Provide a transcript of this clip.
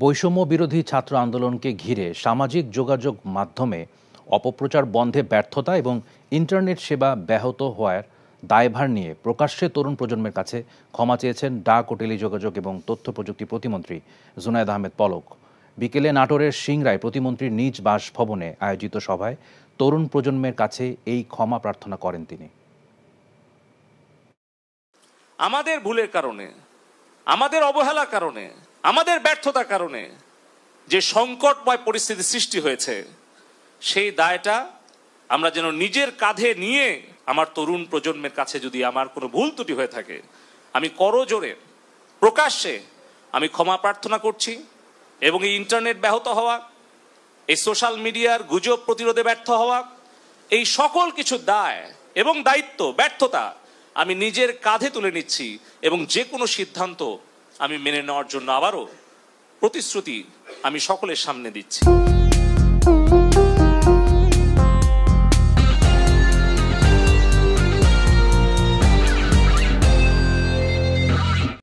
বৈষম্য বিরোধী ছাত্র আন্দোলনকে ঘিরে সামাজিক যোগাযোগ মাধ্যমে অপপ্রচার বন্ধে ব্যর্থতা এবং ইন্টারনেট সেবা ব্যাহত হওয়ার দায়ভার নিয়ে প্রকাশ্যে তরুণ প্রজন্মের কাছে ক্ষমা চেয়েছেন ডাক ও টেলিযোগাযোগ এবং তথ্য প্রযুক্তি প্রতিমন্ত্রী জুনায়েদ আহমেদ পলক। বিকেলে নাটোরের সিংড়ায় প্রতিমন্ত্রীর নিজ বাসভবনে আয়োজিত সভায় তরুণ প্রজন্মের কাছে এই ক্ষমা প্রার্থনা করেন তিনি। আমাদের ভুলের কারণে, আমাদের অবহেলার কারণে, আমাদের ব্যর্থতার কারণে যে সংকটময় পরিস্থিতি সৃষ্টি হয়েছে, সেই দায়টা আমরা যেন নিজের কাঁধে নিয়ে আমার তরুণ প্রজন্মের কাছে যদি আমার কোনো ভুল ত্রুটি হয়ে থাকে, আমি করজোড়ে প্রকাশ্যে আমি ক্ষমা প্রার্থনা করছি। এবং এই ইন্টারনেট ব্যাহত হওয়া, এই সোশ্যাল মিডিয়ার গুজব প্রতিরোধে ব্যর্থ হওয়া, এই সকল কিছু দায় এবং দায়িত্ব, ব্যর্থতা আমি নিজের কাঁধে তুলে নিচ্ছি এবং যে কোনো সিদ্ধান্ত আমি মেনে নেওয়ার জন্য আবারও প্রতিশ্রুতি আমি সকলের সামনে দিচ্ছি।